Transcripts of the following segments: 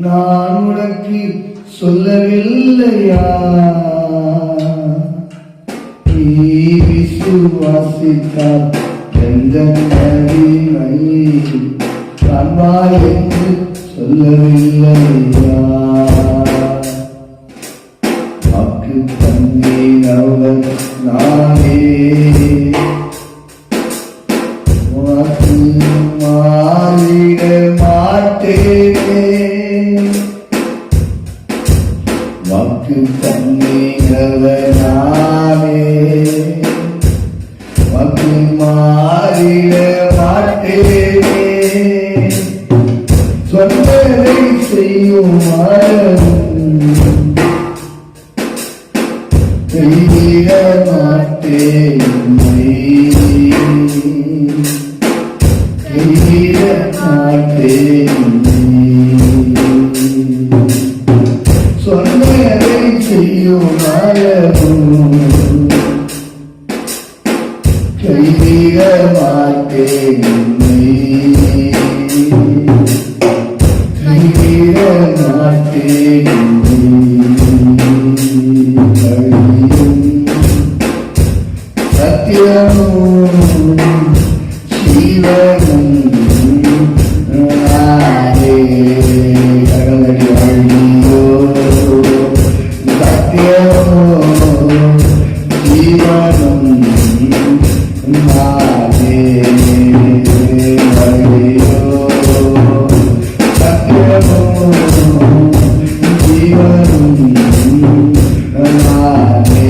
நான் உனக்கு சொல்லவில்லையா? நீ விசுவாசித்தால் எந்த மகிமை காண்பாய் என்று சொல்லவில்லையா? வாக்கு தந்தேன் நானே, வாக்கு மாறிட மாட்டேனே. வாக்கு தந்தேன் நானே, வாக்கு மாறிட மாட்டேனே. சொன்னதை செய்யும் கைவிட மாட்டேன், கைவிட மாட்டேன். சொன்னதை செய்யும் கைவிட மாட்டேன், கைவிட மாட்டேன். சத்தியமும் ஜீவனும் நானே. கடலடி வழியோ சத்தியமும் ஜீவனும் நானே. வழியோ சத்தியமும் ஜீவனும் நானே.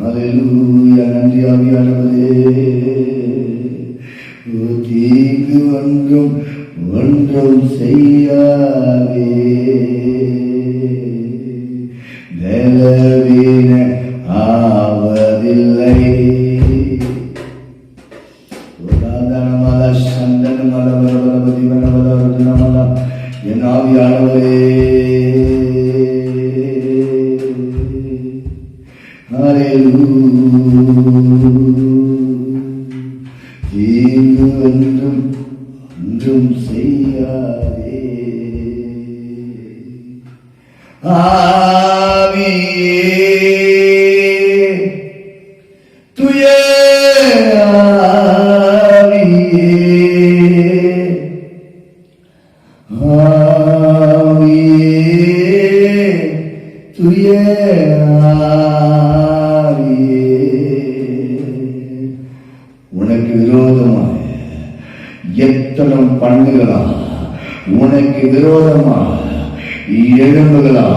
ஹல்லேலூயா. நன்றி ஆவியானவரே. தீங்கு ஒன்றும் செய்யாதே, பலவீன ஆவதில்லை. என் ஆவியானவரே, தீங்கு ஒன்றும் செய்யாதே. ஆவியே, தூய ஆவியே, தூய ஆவியே, உனக்கு விரோதமாக எத்தனம் பண்ணுகளா, உனக்கு விரோதமாக எழும்புகளா,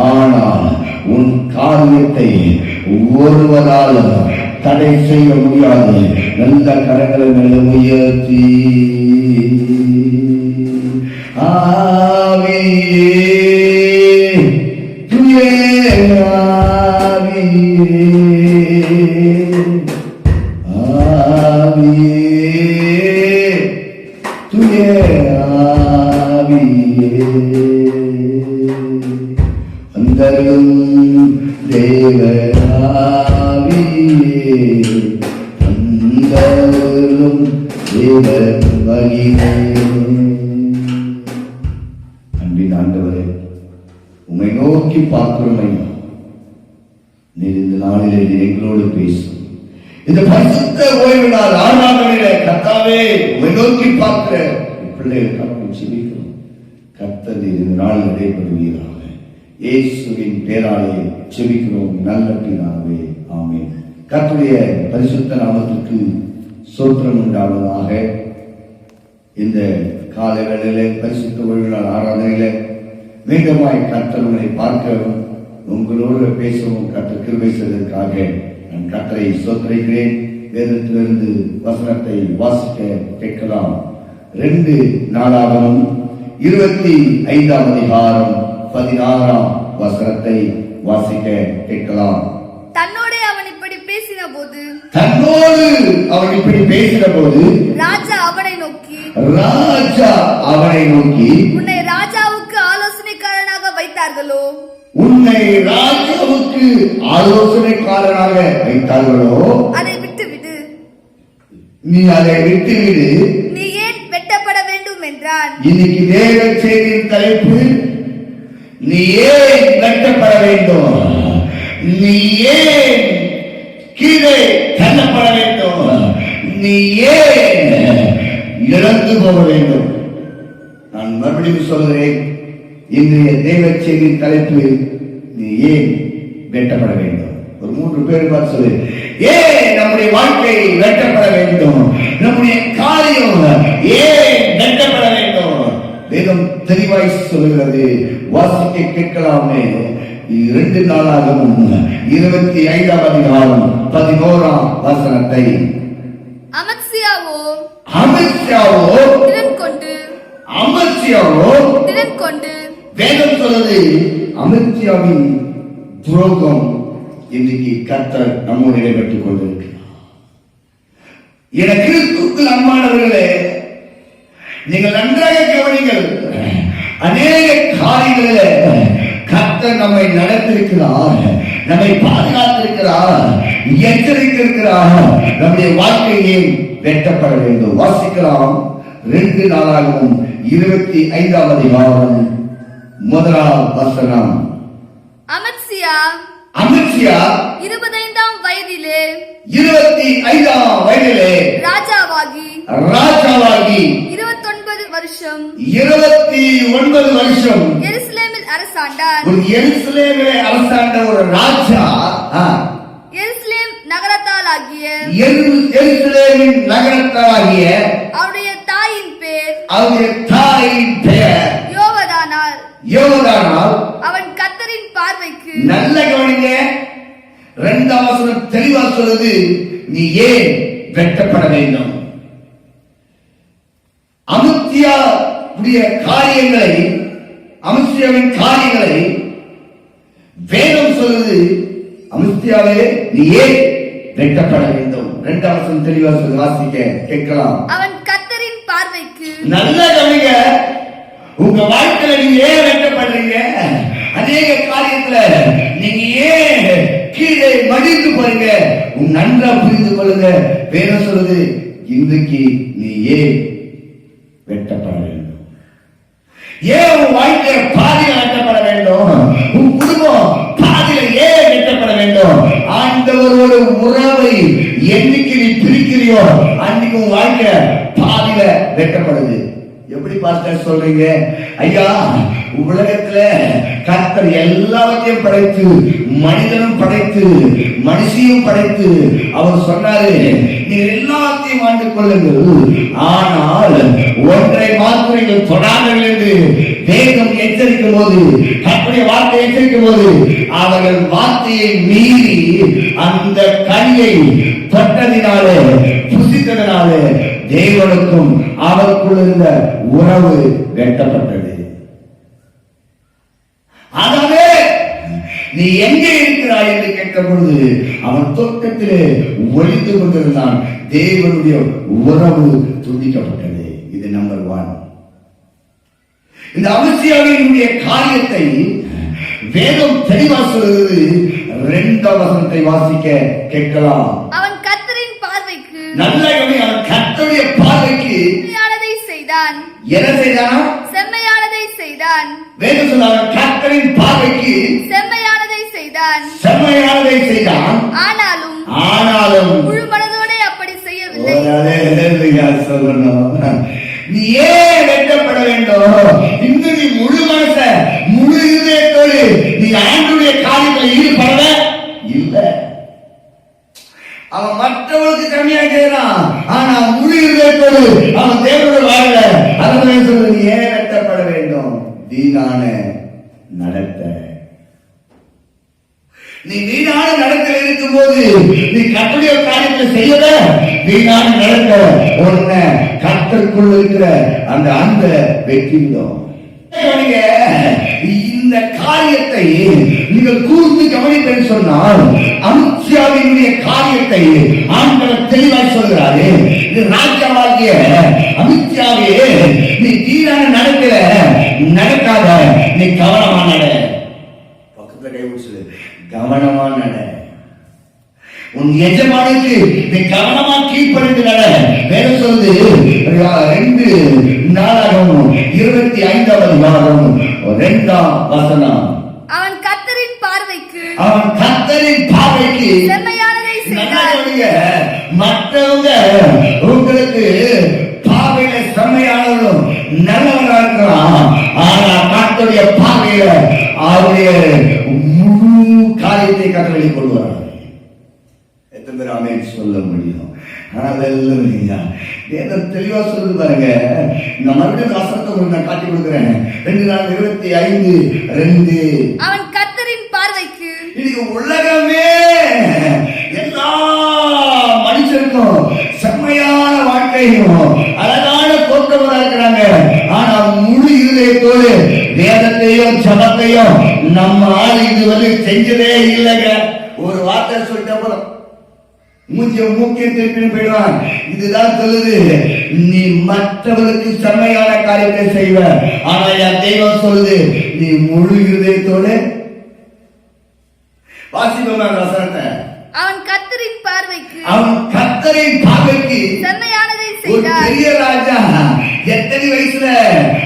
ஆனால் உன் காரியத்தை ஒருவரால் தடை செய்ய முடியாது. நல்ல கரங்களை மேல உயர்த்தி ஆவியே, தூய ஆவியே, ஆவியே, தூய ஆவியே, அந்தரும் தேவ ஆவியே, அந்தரும் தேவ மகிமே. அன்பின் ஆண்டவரே, உம்மை நோக்கி பார்க்கிறோம். நீர் இந்த நாளிலே எங்களோடு பேசும். இந்த பரிசுத்த ஓய்வு நாள் ஆராதனையிலே கர்த்தாவே, உம்மை நோக்கி பார்க்கிற பிள்ளைகளுக்காக ஜெபிக்கிறோம். கர்த்தர் இந்த நாளில் இடைப்படுவீராக. இயேசுவின் பேராலே ஜெபிக்கிறோம் நல்ல பிதாவே, ஆமென். கர்த்தருடைய பரிசுத்த நாமத்துக்கு ஸ்தோத்திரம் உண்டாவதாக. இந்த காலை வேளையிலே பரிசுத்த ஓய்வு நாள் ஆராதனையில மீண்டுமாய் கர்த்தர் உங்களை பார்க்கவும் உங்களோடு பேசவும் கர்த்தர் கிருபை செய்ததற்காக நான் கர்த்தரை ஸ்தோத்திரிக்கிறேன். வேதத்திலிருந்து வசனத்தை வாசிக்க கேட்கலாம். 2 நாளாகமம் 25ஆம் அதிகாரம் 16ஆம் வசனத்தை வாசிக்க கேட்கலாம். தன்னோடு அவன் இப்படி பேசின போது ராஜா அவனை நோக்கி உன்னை ராஜாவுக்கு ஆலோசனைக்காரனாக வைத்தார்களோ அதை விட்டுவிடு, நீ அதை விட்டுவிடு, நீ ஏன் வெட்டப்பட வேண்டும் என்றான். இன்னைக்கு தேவ செய்தியின் தலைப்பு, நீ ஏன் வெட்டப்பட வேண்டும், நீ ஏன் கீழே தள்ளப்பட வேண்டும், நீ ஏன் இழந்து போக வேண்டும். நான் மறுபடியும் சொல்கிறேன், இன்றைய தேவ செய்தியின் தலைப்பு, நீ ஏன் வெட்டப்பட வேண்டும். ஒரு 3 பேர் பார்த்து சொல்லு, ஏன் நம்முடைய வாழ்க்கை வெட்டப்பட வேண்டும், நம்முடைய காரியம் ஏன் வெட்டப்பட வேண்டும். வேதம் தெளிவாய் சொல்லுகிறது, வாசிக்க கேட்கலாமே. 2 நாளாகமம் 25ஆம் அதிகாரம் 11ஆம் வசனத்தை. அமத்சியாவோ திடன் கொண்டு வேதம் சொல்லுது, அமத்சியாவின் துரோகம் இன்றைக்கு கர்த்தர் நம்மோடு இடைபெற்றுக் கொண்டிருக்கிறார். எனக்கு கிறிஸ்துவுக்குள் அன்பானவர்களே, நீங்கள் நன்றாக கவனிங்கள். அநேக காரியங்களில் கர்த்தர் நம்மை நடத்திருக்கிறார், நம்மை பாதுகாத்திருக்கிறார், எச்சரித்திருக்கிறார். நம்முடைய வாழ்க்கையை வெட்டப்பட வேண்டும். வாசிக்கலாம். 2 நாளாகவும் 25ஆம் அதிகாரம் 1ஆம் வசனம். அமத்சியா 25ஆம் வயதிலே ராஜாவாகி 29 வருஷம் எருசலேமில் அரசாண்டார். அரசாண்ட ஒரு ராஜா, எருசலேம் நகரத்தாலாகிய அவருடைய தாயின் பெயர் யோவதானால். யோவதானால் அவன் கர்த்தரின் பார்வைக்கு, நல்ல கவனிங்க, இரண்டாம் வசனம் தெளிவா சொல்லுது, நீ ஏன் வெட்கப்பட வேண்டும்? அமித்யாவுடைய காரியங்களை, அமித்யாவின் காரியங்களை வேதம் சொல்லுது, அமித்யாவே நீ ஏன் வெட்கப்பட வேண்டும்? இரண்டாம் வசனம் தெளிவா சொல்லி வாசிக்க கேட்கலாம். அவன் கர்த்தரின் பார்வைக்கு, நல்ல கவனிங்க, உங்க வாழ்க்கையில நீங்க ஏன் வெட்கப்படுறீங்க? அநேக காரியத்துல நீங்க ஏன் கீழே மடிந்து போறீங்க? நன்றா புரிந்து கொள்ளுங்க. வேதம் சொல்லுது, இன்றைக்கு நீ ஏன் வெட்கப்பட வேண்டும்? ஏன் உன் வாழ்க்கைய பாதியில வெட்கப்பட வேண்டும்? உன் குடும்பம் பாதியில ஏன் வெட்கப்பட வேண்டும்? ஆண்டவரோட உறவை என்னைக்கு நீ பிரிக்கிறியோ அன்னைக்கு உன் வாழ்க்கை பாதியில வெட்கப்படுது. எப்படி பாஸ்டர் சொல்றீங்க? ஐயா, உலகத்துல கர்த்தர் எல்லாவற்றையும் படைத்து, மனிதனும் படைத்து, மனுஷியும் படைத்து அவர் சொன்னாரு, நீங்க எல்லாத்தையும் ஆண்டு கொள்ளுங்கள், ஆனால் ஒன்றை மாத்திரம் நீங்கள் தொடாதீர்கள் என்று வேதம் எச்சரிக்கும் போது, கர்த்தருடைய வார்த்தை எச்சரிக்கும் போது, அவர்கள் வார்த்தையை மீறி அந்த கனியை தொட்டதினாலே, புசித்ததினாலே தேவனுக்கும் அவருக்குள் இருந்த உறவு வெட்டப்பட்டது. ஆகவே நீ எங்கே இருக்கிறாய் என்று கேட்ட பொழுது அவன் தோட்டத்திலே ஒளிந்து கொண்டிருந்தான். தேவனுடைய உறவு துண்டிக்கப்பட்டது. இது நம்பர் 1. இந்த அமித்யாவினுடைய காரியத்தை வேதம் தெளிவா சொல்லுகிறது. 2ஆம் வசனத்தை வாசிக்க கேட்கலாம். அவன் கர்த்தரின் பார்வைக்கு, நல்ல கவனி, அவன் கர்த்தருடைய பார்வைக்கு செம்மையானதை செய்தான். என்ன செய்தானா? செம்மையானதை செய்தான். வேதம் சொல்ல, அவன் கர்த்தரின் பார்வைக்கு செம்மையானதை செய்தான். செம்மையானதை செய்தான். ஆனாலும் முழு மனதோட அப்படி செய்யவில்லை. சொல்லணும், நீ ஏன் வெட்கப்பட வேண்டும்? இன்னும் நீ முழு மனச, முழு இதயத்தோடு நீ ஆண்டவருடைய காரியத்தில் ஈடுபட இல்லை. அவன் மற்றவர்களுக்கு கம்மியா செய்யறான், ஆனா முழு இதயத்தோடு அவன் தேவனோட வாழல. அதனால சொல்றது, நீ ஏன் வெட்கப்பட வேண்டும்? வீணான நடத்த. நீ வீணான நடத்தில் இருக்கும் போது நீ கர்த்தருடைய காரியத்தை செய்யல, வீணான நடத்த உன்னை கர்த்தருக்குள் இருக்கிற அந்த அந்த வெற்றிடும். இந்த காரியத்தை நீங்கள் கூர்ந்து கவனிப்பேன் சொன்னால், அமித்யாவினுடைய காரியத்தை ஆண்டவர் தெளிவாய் சொல்கிறாரு. இது ராஜாவாகிய அமித்யாவே, நீ வீணான நடக்கல, நடக்காத, நீ கவனமா நட. பக்கத்துல கை பிடிச்சது, கவனமா நட. உன் எஜமானுக்கு நீ கவனமா கீழ்ப்படிந்து நட. வேதம் சொல்லுது, 2 நாளாகவும் 25ஆவது அதிகாரம் 2ஆம் வசனம். அவன் கர்த்தரின் பார்வைக்கு, அவன் கர்த்தரின் பார்வைக்கு செம்மையானதை செய்தான். மற்றவங்க உங்களுக்கு பார்வையில செம்மையானவரும் நல்லவனா இருக்கலாம், ஆனா கர்த்தருடைய பார்வையில அவருடைய முழு காரியத்தை கட்டளை கொண்டு வராங்க. எத்தனை பேர் ஆமென் சொல்ல முடியும்? தெளிவா சொல்லுது பாருங்க. இந்த மறுபடியும் வசனத்தை உங்களுக்கு நான் காட்டி கொடுக்கிறேன். 2:25 அவன் கர்த்தரின் பார்வைக்கு, இன்னைக்கு உலகமே எல்லா மனுஷருக்கும் செம்மையான வாழ்க்கையும் அழகான தோற்றவராக இருக்கிறாங்க, ஆனா முழு இதயத்தோடு வேதத்தையும் ஜபத்தையும் நம்ம ஆள் இதுவரை செஞ்சதே இல்லைங்க. ஒரு வார்த்தை சொல்லிட்ட போல மூக்கிய திருப்பி போயிடுவான். இதுதான் சொல்லுது, நீ மற்றவர்களுக்கு செம்மையான காரியத்தை செய்வ, ஆனா என் தெய்வம் சொல்லுது, நீ முழு இதயத்தோடு வாசிப்போமா வசனத்தை. அவன் கர்த்தரின் பார்வைக்கு, அவன் கர்த்தரின் பார்வைக்கு செம்மையானதை ஒரு செய்தான். பெரிய ராஜா எத்தனை வயசுல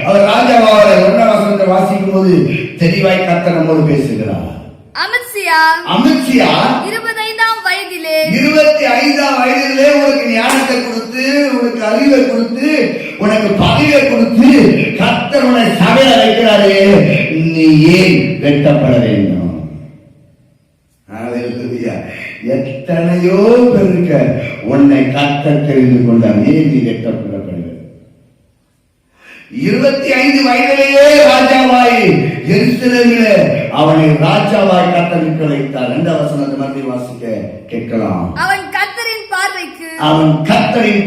அவர் ராஜாவாக 1ஆம் வசனத்தை வாசிக்கும் போது தெளிவாய் கர்த்தர் நம்மோடு பேசுகிறார். அமித்சியா 25ஆம் வயதிலே, 25ஆம் வயதிலே உனக்கு ஞானத்தை கொடுத்து, உனக்கு அறிவை கொடுத்து, உனக்கு பதவியை கொடுத்து கர்த்தர் உன்னை சபையில வைக்கிறாரே, நீ ஏன் வெட்கப்பட வேண்டும்? எத்தனையோ பேருக்க உன்னை கர்த்தர் தெரிந்து கொண்டார், ஏன் நீ வெட்கப்படப்படுகிறது? 25 வயதிலேயே ராஜாவாய் எருசலேமிலே அவனை ராஜாவாய் கட்டளிக்க வைத்தார். 2 வசனத்தை மறுபடியும் வாசிக்க கேட்கலாம். அவன் கர்த்தரின்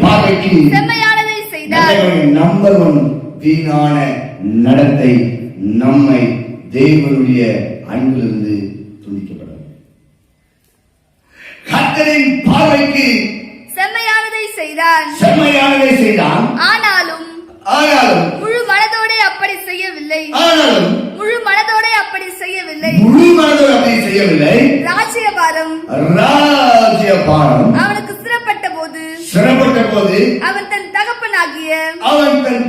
பார்வைக்கு செம்மையானதை செய்தான். நம்பர் 1 வீணான நடத்தை நம்மை தேவனுடைய அன்பிலிருந்து துண்டிக்கப்படும். கர்த்தரின் பார்வைக்கு செம்மையானதை செய்தான். ஆனாலும் முழு மனதோடு அப்படி செய்யவில்லை. ராஜ்யபாரம் அவனுக்கு சிறப்பட்ட போது அவன் தன்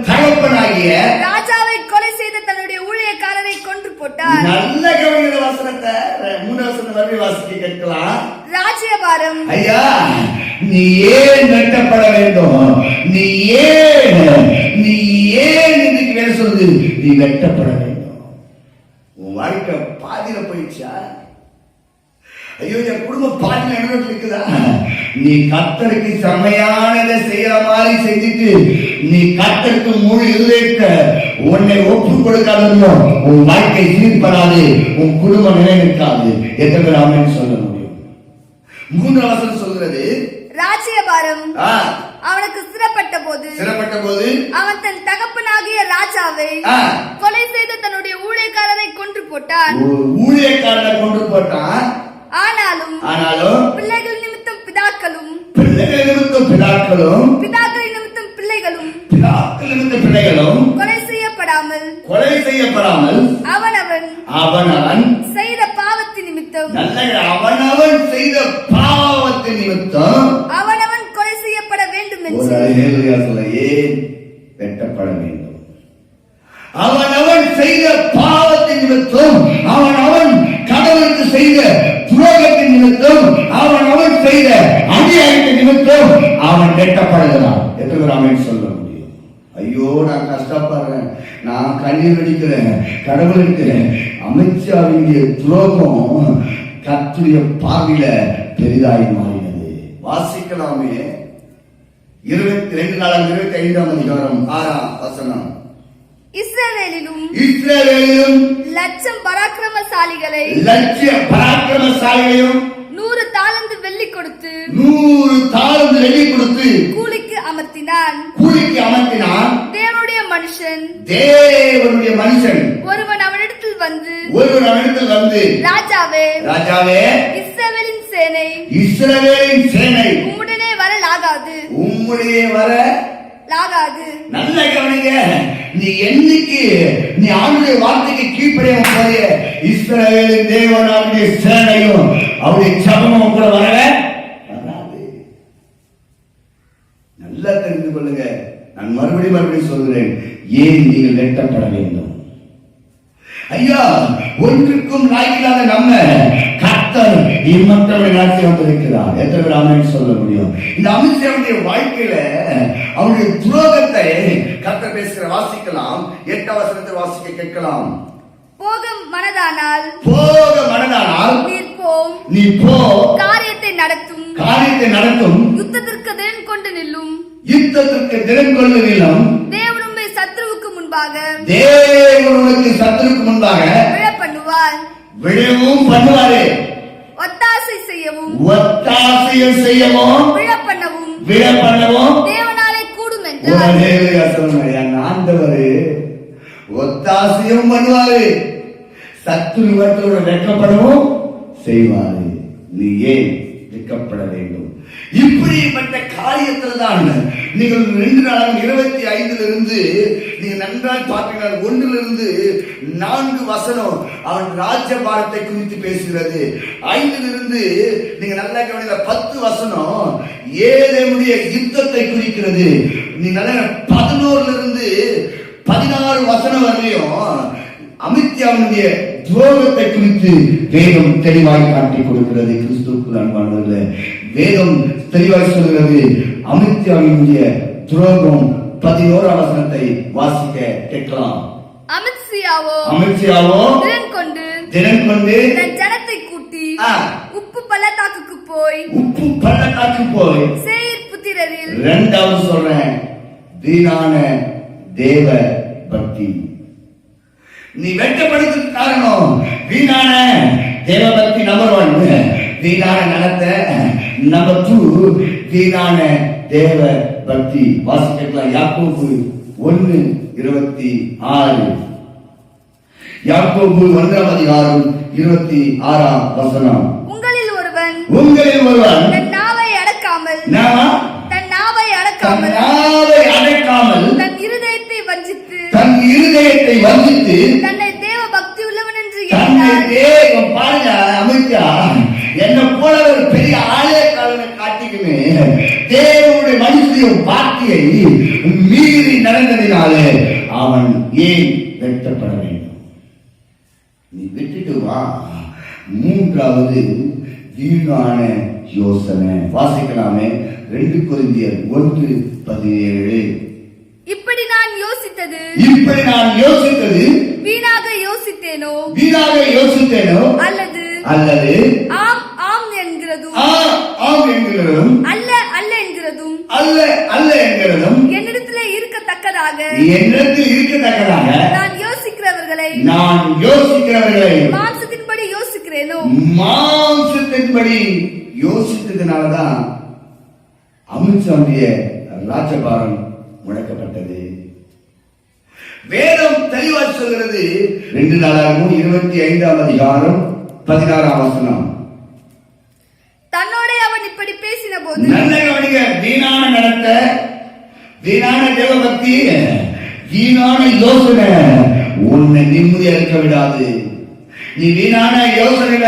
தகப்பனாகிய ராஜாவை கொலை செய்த தன்னுடைய ஊழியக்காரரை கொன்று போட்டான். நல்ல கவனிக்கிற வசனத்தை 3 வசனம் வரை வாசிக்க கேட்கலாம். ராஜ்யபாரம் ஐயா, நீ ஏன் வெட்டப்பட வேண்டும்? நீ ஏன் இன்னைக்கு வேலை சொல்லுது? நீ வெட்டப்பட வேண்டும். உன் வாழ்க்கை பாதியில போயிடுச்சா? ஐயோ, என் குடும்பம் பாதியில என்ன இருக்குதா? நீ கர்த்தருக்கு செம்மையானதை செய்யற மாதிரி செஞ்சுட்டு நீ கர்த்தருக்கு முழு இதயத்தை உன்னை ஒப்பு கொடுக்காதோ உன் வாழ்க்கை சீர்படாது, உன் குடும்பம் நிலைநிற்காது. எத்தனை பேர் ஆமென் சொல்ல முடியும்? 3 வசனம் சொல்கிறது, ராஜ்யபாரம் அவனுக்கு சிறப்பட்ட போது அவன் தன் தகப்பனாகிய ராஜாவை கொலை செய்த தன்னுடைய ஊழியக்காரரை கொன்று போட்டான். ஆனாலும் பிள்ளைகள் நிமித்தம் பிதாக்களும் பிதாக்கள் நிமித்தம் பிள்ளைகளும் கொலை செய்யப்படாமல் அவனவன் செய்த பாவத்தின் நிமித்தம் அவனவன் கொலை செய்யப்பட வேண்டும் என்று வெட்டப்பட வேண்டும். அவனவன் செய்த பாவத்தின் நிமித்தம், அவனவன் கடவுளுக்கு செய்த துரோகத்தின் நிமித்தம், அவனவன் செய்த அநியாயத்தின் நிமித்தம் அவன் வெட்டப்படுகிறான். எத்தனை பேர் ஆமென் சொல்ல முடியும்? ஐயோ, நான் கஷ்டப்படுறேன், நான் கண்ணீர் வடிக்கிறேன், கடவுளுக்கு அமித்ஷாவின் துரோகம் கர்த்தருடைய பார்வையில பெரிதாய் மாறினது. வாசிக்கலாமே. 22:25 அதிகாரம் 6ஆம் வசனம். இஸ்ரவேலிலும் லட்சம் பராக்கிரமசாலிகளையும் 100 தாலந்து வெள்ளி கொடுத்து கூலிக்கு அமர்த்தினான். தேவனுடைய மனுஷன் ஒருவன் அவனிடத்தில் வந்து ராஜாவே, இஸ்ரவேலின் சேனை உம்முடனே வர லாகாது. நல்ல கவனிங்க. நீ என்னைக்கு நீ ஆண்டுடைய வார்த்தைக்கு கீழ்ப்படியாம போறிய, இஸ்ரவேலின் தேவனுடைய சேனையும் அவருடைய ஜபமும் கூட வரவே வராது. நல்லா தெரிந்து கொள்ளுங்க. நான் மறுபடியும் சொல்கிறேன், ஏன் நீங்கள் வெட்டப்பட வேண்டும்? ஐயா, ஒன்றுக்கும் லாய்க்கில்லாத நம்ம கர்த்தர் இம்மக்களை நடத்தி வந்திருக்கிறார். எத்தனை பேர் ஆமென் சொல்ல முடியும்? இந்த அமித்ஷாவுடைய வாழ்க்கையில அவருடைய துரோகத்தை கர்த்தர் பேசுகிற வாசிக்கலாம். 8ஆம் வசனத்தை வாசிக்க கேட்கலாம். போக மனதானால் நீ போ, காரியத்தை நடத்தும், யுத்தத்திற்கு திடன் கொண்டு நில்லும். தேவன் உம்மை சத்துருவுக்கு முன்பாக விழவும் பண்ணுவாரே. ஒத்தாசை செய்யவும் விழ பண்ணவும் தேவனாலே கூடும் என்றார். ஆண்டவரே ஒத்தாசையும் பண்ணுவாரு, சத்துருவத்தோட வெட்கப்படவும் செய்வாரு. நீ ஏன் வெட்கப்பட வேண்டும்? இப்படிப்பட்ட காரியத்தில் தான் நீங்கள் 2:25 நீங்க நன்றாய் பார்த்தீங்கன்னா 1-4 வசனம் அவன் ராஜ்யபாரத்தை குறித்து பேசுகிறது. 5 நீங்க நல்லா கவனிங்க. 10 வசனம் ஏதேமுடைய யுத்தத்தை குறிக்கிறது. நீங்க நல்லா 11-16 வசனம் வரையும் அமித்ஷாவுடைய துரோகத்தை குறித்து வேதம் தெளிவாய் காட்டி கொடுக்கிறது. கிறிஸ்துவுக்குள் அன்பானவர்களே, வேதம் தெளிவாய் சொல்கிறது அமித்ஷாவினுடைய துரோகம். 11ஆம் வசனத்தை வாசிக்க கேட்கலாம். அமித்ஷாவோ திடன் கொண்டு தன் ஜனத்தை கூட்டி உப்பு பள்ளத்தாக்குக்கு போய் சேயீர் புத்திரரில் 2வது சொல்றேன், வீணான தேவ பக்தி. நீ வெட்டப்படுறதுக்கு காரணம் வீணான தேவபக்தி நம்பர் 1, வீணான நடத்தை நம்பர் 2, வீணான தேவ பக்தி. வாசிக்கலாம் யாக்கோபு 1:26. யாக்கோபு 1:26. உங்களில் ஒருவன் தன் நாவை அடக்காமல் தன் இருதயத்தை வஞ்சித்து தன்னை தேவ பக்தி உள்ளவன் என்று பாருங்க அமைச்சா என்ன போல ஒரு பெரிய ஆலய காலனை காட்டிக்குமே தேவனுடைய மனுஷனுடைய வார்த்தையை மீறி நடந்ததினாலே அவன் ஏன் வெட்டப்பட வேண்டும்? நீ விட்டுட்டு வா. 3வது வீணான யோசனை. வாசிக்கலாமே 2 கொரிந்தியர் 1:17. இப்படி நான் யோசித்தது வீணாக யோசித்தேனோ அல்லது ஆம் என்கிறதும் அல்ல என்கிறதும் என்னிடத்தில் இருக்கத்தக்கதாக நான் யோசிக்கிறவர்களை மாம்சத்தின்படி யோசித்ததுனாலதான் அமித்ஷாவுடைய ராஜபாரம் முடக்கப்பட்டது. வேதம் தெளிவா சொல்கிறது. 2 நாளாகவும் 25:16. தன்னோட அவன் இப்படி பேசின போது நல்ல கவனிக்க. வீணான நடத்தை, வீணான தேவபக்தி, வீணான யோசனை உன்னை நிம்மதியா இருக்க விடாது. நீ வீணான யோசனையில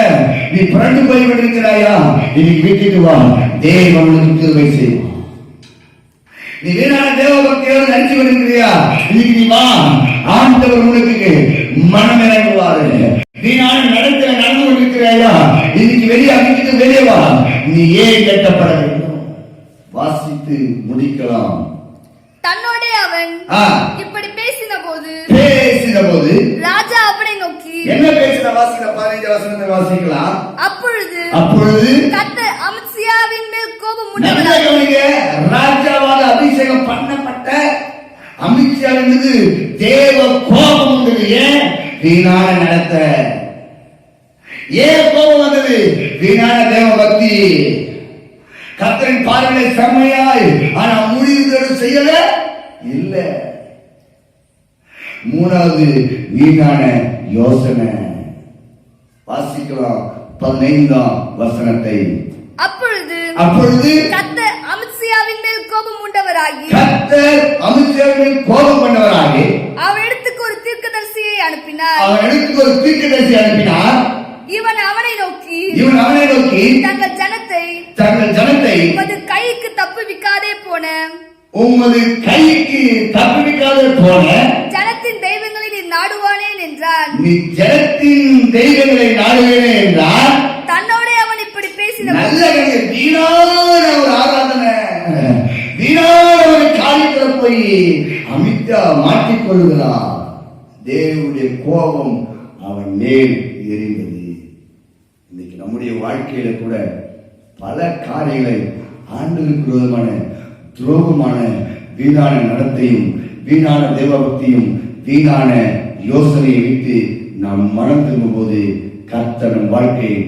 நீ புரண்டு போய் கொண்டிருக்கிறாயா? இன்னைக்கு வீட்டுக்கு வா, தேவன் உனக்கு கிருபை செய்வார். நீ வீணான தேவபக்தியோடு நடிச்சு கொண்டிருக்கிறியா? இன்னைக்கு நீ வா, ஆண்டவர் உனக்கு மனம் இறங்குவாரு. வீணான நடத்துல நடந்து கொண்டிருக்கிறாயா? இன்னைக்கு வெளியே வா. நீ ஏன் கட்டப்பட வேண்டும்? வாசித்து முடிக்கலாம். தன்னோட அவன் இப்படி பேசின போது ராஜா அவனை நோக்கி என்ன பேசின? வாசிக்கிற 15 வசனத்தை வாசிக்கலாம். அப்பொழுது கர்த்தர் அமத்சியாவின் மேல் கோபம் உண்டவராக. ராஜாவாக அபிஷேகம் பண்ணப்பட்ட அமித்ஷாவின் மீது தேவ கோபம் வந்தது. ஏன்? வீணான நடத்தை. ஏன் கோபம் வந்தது? வீணான தேவ பக்தி. கர்த்தரின் பார்வையிலே செம்மையாய், ஆனா முடிவுகள் செய்யல இல்ல. 3வது வீணான யோசனை. வாசிக்கலாம் 15ஆம் வசனத்தை. அப்பொழுது கர்த்தர் அமத்சியாவின் மேல் கோபம் கொண்டவராகி அவனிடத்துக்கு ஒரு தீர்க்கதரிசியை அனுப்பினார். இவன் அவனை நோக்கி தங்கள் ஜனத்தை உமது கைக்கு தப்புவிக்காதே போன ஜனத்தின் தெய்வங்களை நீ நாடுவானேன் என்றான். நீ ஜனத்தின் தெய்வங்களை நாடுவேனே என்றான். தன்னோட அவன் இப்படி பேசின நல்ல வீணான ஒரு ஆராதனை, வீணான ஒரு காரியத்தில் போய் அமித்ஷா மாட்டிக்கொள்கிறான். தேவனுடைய கோபம் அவன் மேல் எரிந்தது. இன்னைக்கு நம்முடைய வாழ்க்கையில கூட பல காரியங்களை ஆண்டவருக்கு விரோதமான துரோகமான வீணான நடத்தையும் வீணான தேவபக்தியும் வீணான யோசனையை விட்டு நாம் மனம் திரும்பும் போது கர்த்தர் நம் வாழ்க்கையை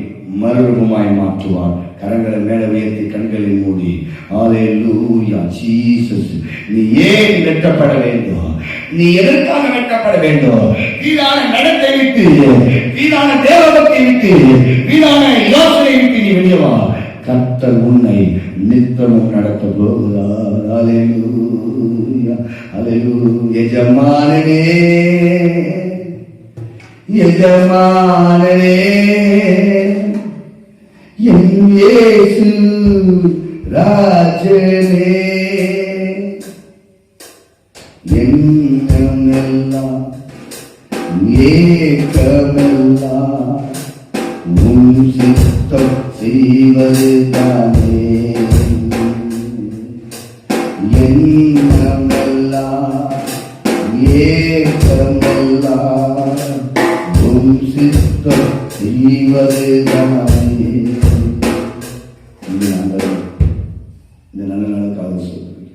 மறுரூபமாய் மாற்றுவார். கரங்களை மேல உயர்த்தி கண்களை மூடி ஹalleluya ஜீசஸ். நீ ஏன் வெட்டப்பட வேண்டும்? நீ எதற்காக வெட்டப்பட வேண்டும்? வீணான நடத்தை விட்டு, வீணான தேவபக்தியை விட்டு, வீணான யோசனை விட்டு நீ வெளியே வா. கர்த்தர் உன்னை நித்தமும் நடத்த போகிறார். ஹalleluya ஹalleluya. எஜமானனே எஜமானனே என் இயேசு ராஜனே, எண்ணமெல்லாம் ஏக்கமெல்லாம் உன் சித்தம் செய்வதுதானே. எண்ணமெல்லாம் ஏக்கமெல்லாம் உன் சித்தம் செய்வதுதானே. இந்த நல்ல நாளுக்காக சொல்கிறேன்.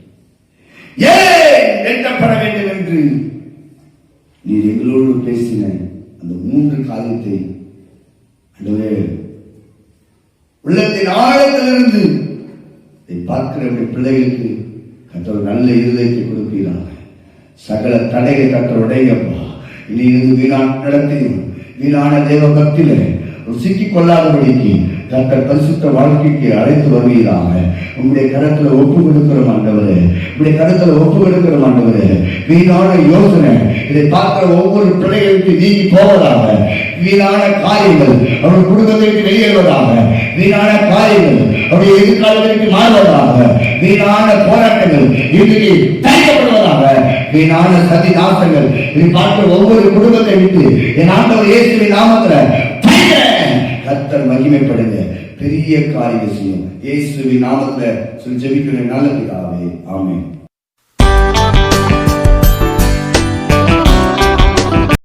ஏன் வெட்டப்பட வேண்டும் என்று பேசின அந்த 3 காரியத்தை ஆண்டவரே உள்ளத்தின் ஆழத்திலிருந்து இதை பார்க்கிற பிள்ளைகளுக்கு கர்த்தர் நல்ல இருதயத்தை கொடுப்பீராக. சகல தடையை கர்த்தர் உடையப்பா. இனி இருந்து நடத்தையும் வீணான தேவ பக்தியில சிக்கிக் கொள்ளாதபடிக்கு கர்த்தர் பரிசுத்த வாழ்க்கைக்கு அழைத்து வருவீராக. உங்களுடைய கரத்துல ஒப்பு கொடுக்கிறோம் ஆண்டவரே, உங்களுடைய கரத்துல ஒப்பு கொடுக்கிறோம் ஆண்டவரே. வீணான யோசனை இதை பார்க்கிற ஒவ்வொரு பிள்ளைகளுக்கு நீங்கி போவதாக. வீணான காரியங்கள் அவருடைய குடும்பத்திற்கு வெளியேறுவதாக. வீணான காரியங்கள் அவருடைய எதிர்காலத்திற்கு மாறுவதாக. வீணான போராட்டங்கள் இன்றைக்கு தடுக்கப்படுவதாக. வீணான சதி நாசங்கள் இதை பார்க்கிற ஒவ்வொரு குடும்பத்தை விட்டு என் ஆண்டவர் இயேசுவின் நாமத்துல கர்த்தர் மகிமைப்படுங்க. பெரிய காரியம் செய்யும் இயேசுவின் நாமத்துல சொல்லி ஜெபிக்கிறேன் நல்ல பிதாவே. ஆமென்.